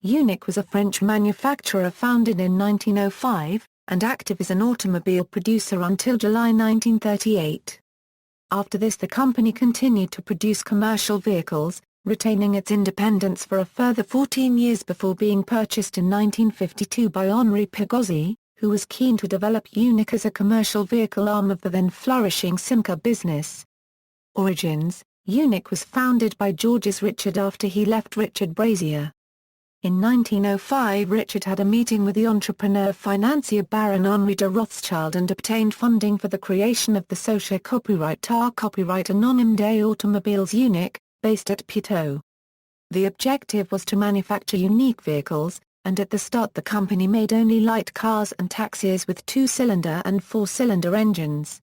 Unic was a French manufacturer founded in 1905, and active as an automobile producer until July 1938. After this the company continued to produce commercial vehicles, retaining its independence for a further 14 years before being purchased in 1952 by Henri Pigozzi, who was keen to develop Unic as a commercial vehicle arm of the then flourishing Simca business. Origins: Unic was founded by Georges Richard after he left Richard Brazier. In 1905 Richard had a meeting with the entrepreneur-financier Baron Henri de Rothschild and obtained funding for the creation of the Société Copyright Anonyme des Automobiles Unic, based at Puteaux. The objective was to manufacture unique vehicles, and at the start the company made only light cars and taxis with 2-cylinder and 4-cylinder engines.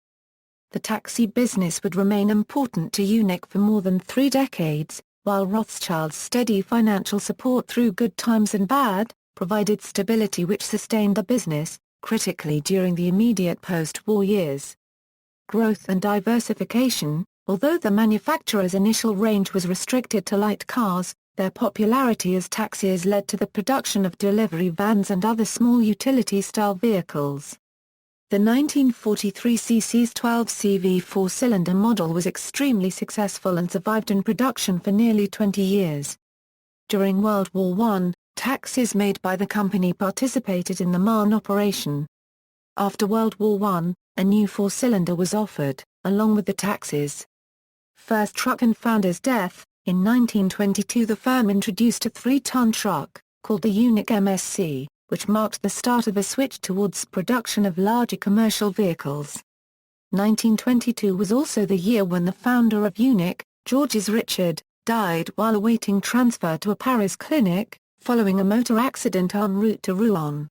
The taxi business would remain important to Unic for more than 3 decades, while Rothschild's steady financial support through good times and bad, provided stability which sustained the business, critically during the immediate post-war years. Growth and diversification: although the manufacturer's initial range was restricted to light cars, their popularity as taxis led to the production of delivery vans and other small utility-style vehicles. The 1943 cc's 12CV 4-cylinder model was extremely successful and survived in production for nearly 20 years. During World War I, taxis made by the company participated in the Marne operation. After World War I, a new 4-cylinder was offered, along with the taxis. First truck and founder's death: in 1922 the firm introduced a 3-ton truck, called the Unic MSC, which marked the start of a switch towards production of larger commercial vehicles. 1922 was also the year when the founder of Unic, Georges Richard, died while awaiting transfer to a Paris clinic, following a motor accident en route to Rouen.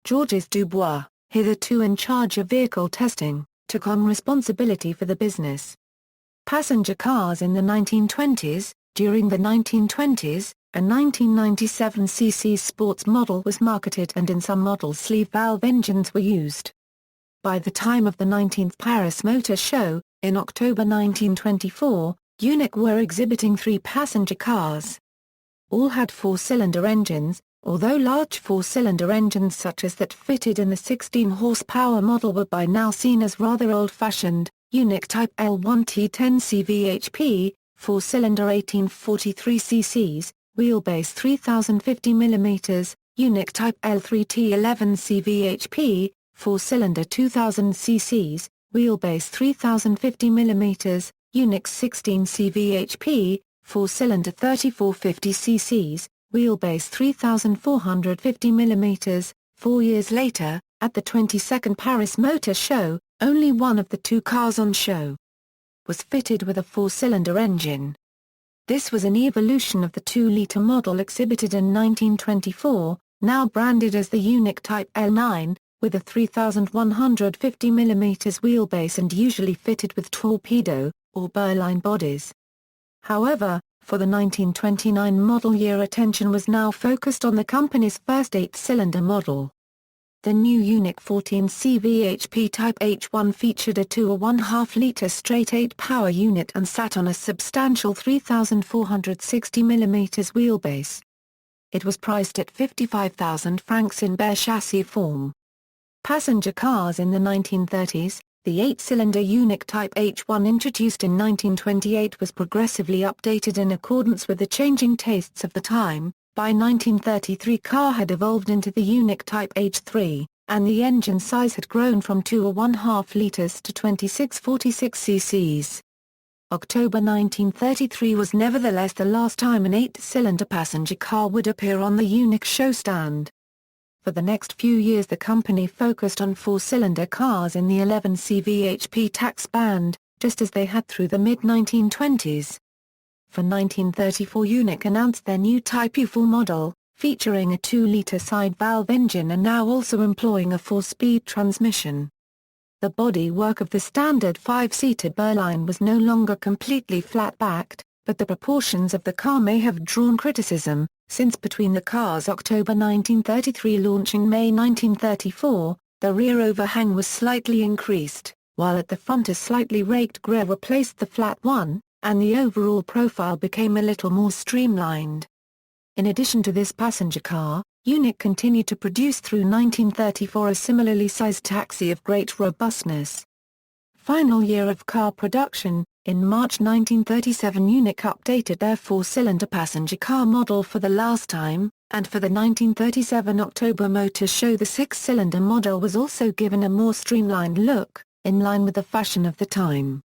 Georges Dubois, hitherto in charge of vehicle testing, took on responsibility for the business. Passenger cars in the 1920s: during the 1920s, a 1997 cc sports model was marketed and in some models sleeve valve engines were used. By the time of the 19th Paris Motor Show, in October 1924, Unic were exhibiting 3 passenger cars. All had 4-cylinder engines, although large 4-cylinder engines such as that fitted in the 16-horsepower model were by now seen as rather old-fashioned. Unic Type L1T10 CVHP, 4-cylinder 1843 cc's, wheelbase 3050 mm, Unic Type L3T11 CVHP, 4-cylinder 2000 cc's, wheelbase 3050 mm, Unic 16 CVHP, 4-cylinder 3450 cc's, wheelbase 3450 mm. 4 years later, at the 22nd Paris Motor Show, only one of the 2 cars on show was fitted with a 4-cylinder engine. This was an evolution of the 2-liter model exhibited in 1924, now branded as the Unic Type L9, with a 3150 mm wheelbase and usually fitted with torpedo, or Berline bodies. However, for the 1929 model year attention was now focused on the company's first 8-cylinder model. The new Unic 14 CVHP Type H1 featured a 2.5-liter straight-8 power unit and sat on a substantial 3,460 mm wheelbase. It was priced at 55,000 francs in bare chassis form. Passenger cars in the 1930s: the 8-cylinder Unic Type H1 introduced in 1928 was progressively updated in accordance with the changing tastes of the time. By 1933 car had evolved into the Unic Type H3, and the engine size had grown from 2.5 liters to 2646 cc's. October 1933 was nevertheless the last time an 8-cylinder passenger car would appear on the Unic show stand. For the next few years the company focused on 4-cylinder cars in the 11 CVHP tax band, just as they had through the mid-1920s. For 1934 Unic announced their new Type U4 model, featuring a 2-liter side-valve engine and now also employing a 4-speed transmission. The bodywork of the standard 5-seater Berline was no longer completely flat-backed, but the proportions of the car may have drawn criticism, since between the car's October 1933 launch and May 1934, the rear overhang was slightly increased, while at the front a slightly raked grille replaced the flat one, and the overall profile became a little more streamlined. In addition to this passenger car, Unic continued to produce through 1934 a similarly sized taxi of great robustness. Final year of car production, in March 1937 Unic updated their four-cylinder passenger car model for the last time, and for the 1937 October Motor Show the six-cylinder model was also given a more streamlined look, in line with the fashion of the time.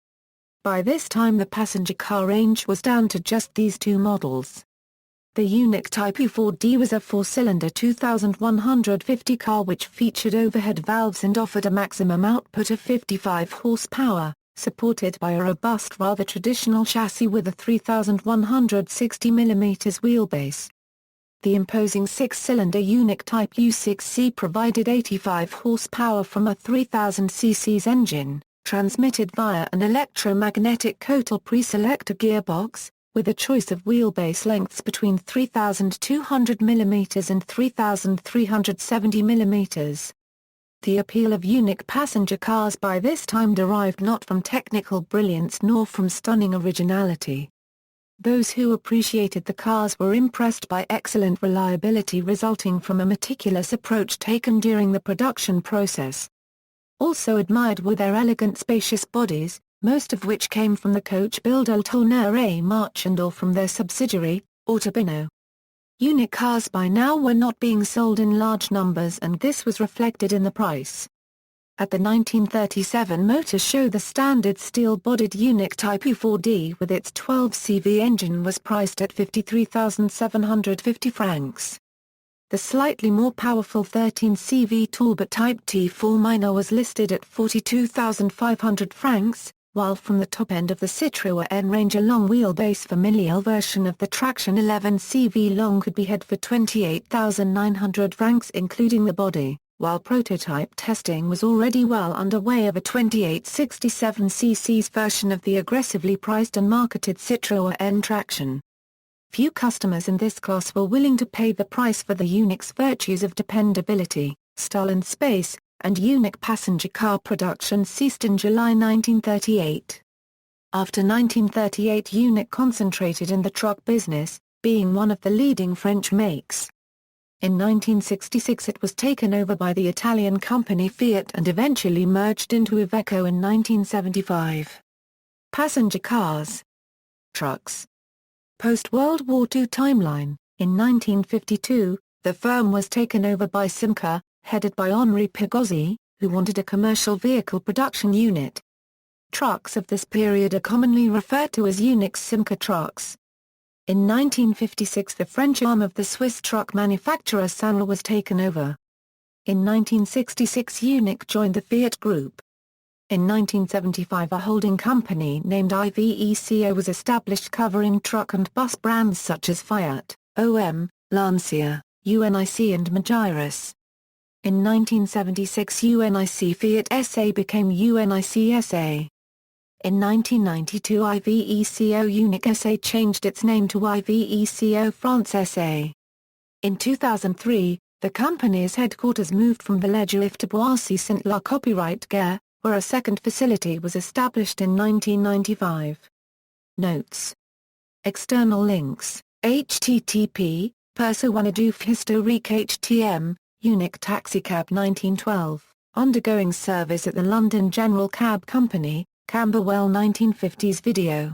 By this time the passenger car range was down to just these two models. The Unic Type U4D was a four-cylinder 2,150 car which featured overhead valves and offered a maximum output of 55 horsepower, supported by a robust rather traditional chassis with a 3,160 mm wheelbase. The imposing six-cylinder Unic Type U6C provided 85 horsepower from a 3,000 cc engine, transmitted via an electromagnetic Kotal pre-selector gearbox, with a choice of wheelbase lengths between 3,200 mm and 3,370 mm. The appeal of Unic passenger cars by this time derived not from technical brilliance nor from stunning originality. Those who appreciated the cars were impressed by excellent reliability resulting from a meticulous approach taken during the production process. Also admired were their elegant spacious bodies, most of which came from the coach builder Tourneur Marchand or from their subsidiary, Autobino. Unic cars by now were not being sold in large numbers and this was reflected in the price. At the 1937 Motor Show the standard steel-bodied Unic Type U4D with its 12 CV engine was priced at 53,750 francs. The slightly more powerful 13 CV Talbot Type T4 Minor was listed at 42,500 francs, while from the top end of the Citroën range a long wheelbase familial version of the Traction 11 CV Long could be had for 28,900 francs including the body, while prototype testing was already well underway of a 2867 cc's version of the aggressively priced and marketed Citroën Traction. Few customers in this class were willing to pay the price for the Unic's virtues of dependability, style and space, and Unic passenger car production ceased in July 1938. After 1938 Unic concentrated in the truck business, being one of the leading French makes. In 1966 it was taken over by the Italian company Fiat and eventually merged into Iveco in 1975. Passenger cars. Trucks. Post-World War II timeline. In 1952, the firm was taken over by Simca, headed by Henri Pigozzi, who wanted a commercial vehicle production unit. Trucks of this period are commonly referred to as Unic's Simca trucks. In 1956 the French arm of the Swiss truck manufacturer Sanel was taken over. In 1966 Unic joined the Fiat Group. In 1975 a holding company named Iveco was established covering truck and bus brands such as Fiat, OM, Lancia, Unic and Magirus. In 1976 Unic Fiat SA became Unic SA. In 1992 Iveco Unic SA changed its name to Iveco France SA. In 2003, the company's headquarters moved from Village to Boissy-Saint-La Copyright Gare, where a second facility was established in 1995. Notes. External links, http, Perso-Wanadoof Historique HTM, Unic Taxicab 1912, undergoing service at the London General Cab Company, Camberwell 1950s video.